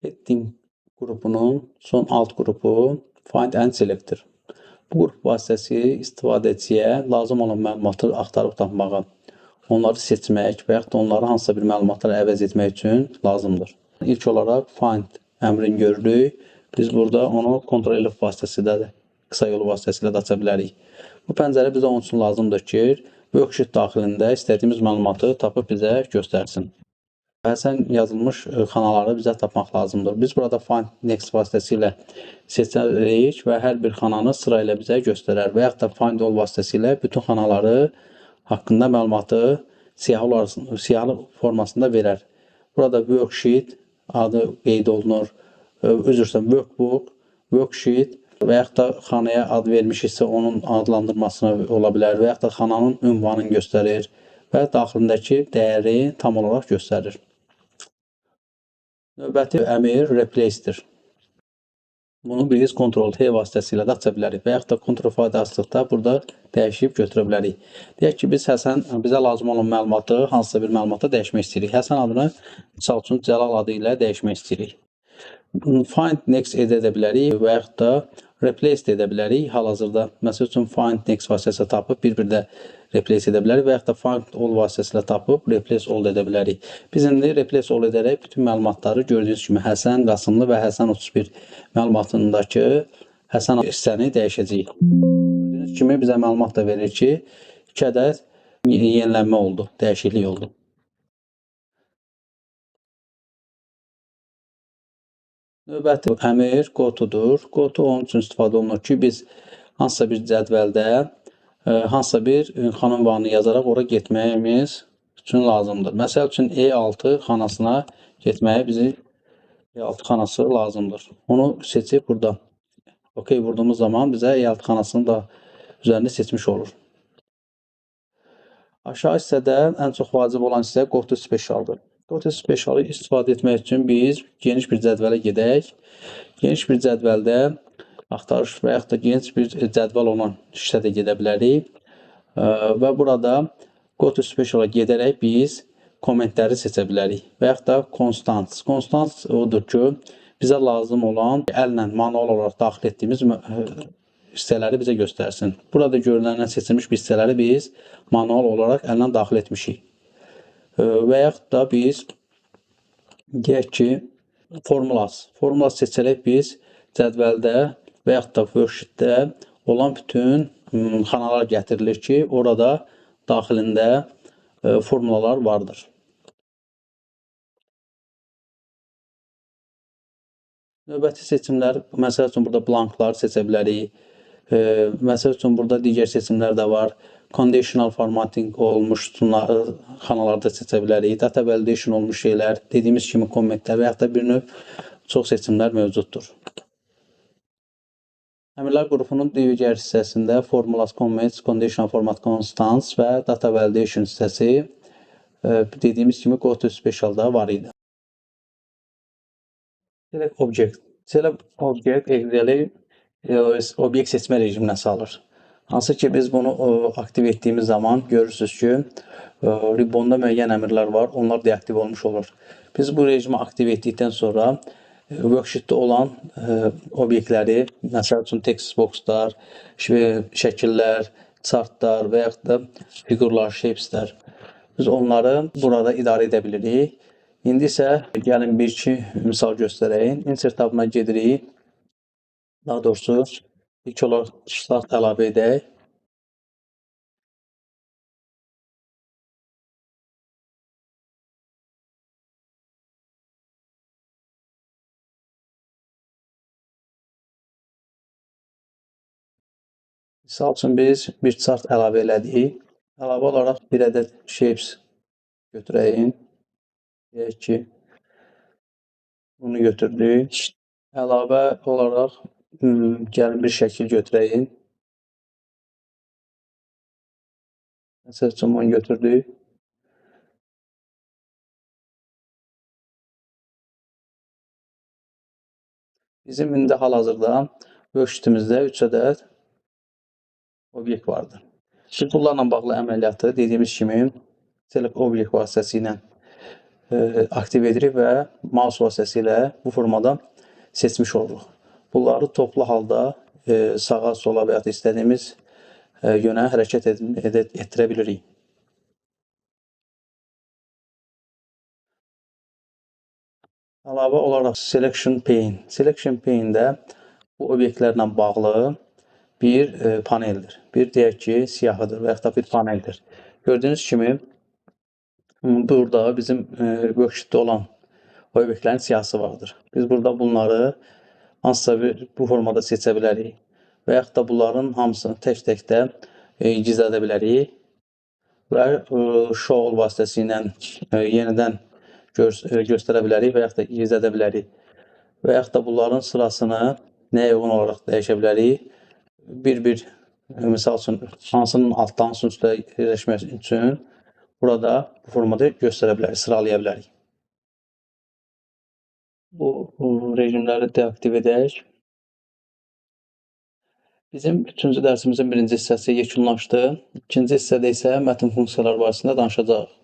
Heading qrupunun son alt qrupu Find and Selector. Bu qrup vasitəsilə istifadəçiyə lazım olan məlumatı axtarıb tapmağa, onları seçmək və yaxud da onları hansısa bir məlumatlara əvəz etmək üçün lazımdır. İlk olaraq Find əmrini görürük. Biz burada onu Ctrl+F vasitəsilə də, qısa yolu vasitəsilə də aça bilərik. Bu pəncərə bizə onun üçün lazımdır ki, worksheet daxilində istədiyimiz məlumatı tapıb bizə göstərsin. Bəzən yazılmış xanaları bizə tapmaq lazımdır. Biz burada Find Next vasitəsilə seçərik və hər bir xananı sırayla bizə göstərər və yaxud da Find All vasitəsilə bütün xanaları haqqında məlumatı siyahı formasında verər. Burada Worksheet adı qeyd olunur, Workbook, Worksheet və yaxud da xanaya ad vermişiksə onun adlandırmasını ola bilər və yaxud da xananın ünvanını göstərir və daxilindəki dəyəri tam olaraq göstərir. Növbəti əmr Replace'dir. Bunu biz Ctrl+T vasitəsilə də aça bilərik və yaxud da Ctrl+F basdıqda burada dəyişib götürə bilərik. Deyək ki, biz bizə lazım olan məlumatı, hansısa bir məlumatı dəyişmək istəyirik. Həsən adını, misal üçün, Cəlal adı ilə dəyişmək istəyirik. Find Next edə bilərik və yaxud da Replace edə bilərik. Hal-hazırda, məsəl üçün, Find Next vasitəsilə tapıb bir-bir də Replace edə bilərik və yaxud da Find All vasitəsilə tapıb Replace All edə bilərik. Biz indi Replace All edərək bütün məlumatları gördüyünüz kimi Həsən Qasımlı və Həsən 31 məlumatındakı Həsən hissəni dəyişəcəyik. Gördüyünüz kimi bizə məlumat da verir ki, 2 ədəd yenilənmə oldu, dəyişiklik oldu. Növbəti əmr Go-to-dur. Go-to onun üçün istifadə olunur ki, biz hansısa bir cədvəldə hansısa bir xana ünvanını yazaraq ora getməyimiz üçün lazımdır. Məsəl üçün, E6 xanasına getməyə bizi E6 xanası lazımdır. Onu seçib burada OK vurduğumuz zaman bizə E6 xanasını da üzərində seçmiş olur. Aşağı hissədə ən çox vacib olan hissə Go-to Special'dır. Go-to Special'ı istifadə etmək üçün biz geniş bir cədvələ gedək. Geniş bir cədvəldə axtarış və yaxud da geniş bir cədvəl olan hissədə gedə bilərik. Və burada Go-to Special'a gedərək biz kommentləri seçə bilərik və yaxud da Constants. Constants odur ki, bizə lazım olan əllə manual olaraq daxil etdiyimiz hissələri bizə göstərsin. Burada görünənlə seçilmiş bir hissələri biz manual olaraq əllə daxil etmişik. Və yaxud da biz deyək ki, formulas seçərək biz cədvəldə və yaxud da worksheetdə olan bütün xanalar gətirilir ki, orada daxilində formulalar vardır. Növbəti seçimlər, məsəl üçün, burada blanklar seçə bilərik. Məsəl üçün, burada digər seçimlər də var. Conditional formatting olmuş xanalarda seçə bilərik. Data validation olmuş şeylər, dediyimiz kimi kommentlər və yaxud da bir növ çox seçimlər mövcuddur. Əmrlər qrupunun digər hissəsində Formulas, Comments, Conditional Format Constants və Data Validation hissəsi dediyimiz kimi Go-to Special'da var idi. Select Object. Select Object Excel-i obyekt seçmə rejiminə salır. Hansı ki, biz bunu aktiv etdiyimiz zaman görürsünüz ki, ribbonda müəyyən əmrlər var, onlar deaktiv olmuş olur. Biz bu rejimi aktiv etdikdən sonra worksheetdə olan obyektləri, məsəl üçün text boxlar, şəkillər, chartlar və yaxud da figurlar, shapeslər, biz onları burada idarə edə bilirik. İndi isə gəlin bir-iki misal göstərəyim. Insert tabına gedirik. Daha doğrusu, ilk olaraq start əlavə edək. Misal üçün, biz bir chart əlavə elədik. Əlavə olaraq bir ədəd shapes götürəyim. Deyək ki, bunu götürdük. Əlavə olaraq gəlin bir şəkil götürəyim. Məsəl üçün, bunu götürdük. Bizim indi hal-hazırda worksheetimizdə 3 ədəd obyekt vardır. Biz bunlarla bağlı əməliyyatı dediyimiz kimi Select Object vasitəsilə aktiv edirik və mouse vasitəsilə bu formada seçmiş oluruq. Bunları toplu halda sağa, sola və ya da istədiyimiz yönə hərəkət etdirə bilirik. Əlavə olaraq Selection Pane. Selection Pane-də bu obyektlərlə bağlı bir paneldir. Bir deyək ki, siyahıdır və yaxud da bir paneldir. Gördüyünüz kimi burada bizim worksheetdə olan obyektlərin siyahısı vardır. Biz burada bunları hansısa bir bu formada seçə bilərik və yaxud da bunların hamısını tək-təkdə gizlədə bilərik və show vasitəsilə yenidən göstərə bilərik və yaxud da gizlədə bilərik və yaxud da bunların sırasını nəyə uyğun olaraq dəyişə bilərik. Bir-bir, misal üçün, hansının altdan hansının üstə yerləşmək üçün burada bu formada göstərə bilərik, sıralaya bilərik. Bu rejimləri deaktiv edək. Bizim 3-cü dərsimizin birinci hissəsi yekunlaşdı. İkinci hissədə isə mətin funksiyalar barəsində danışacağıq.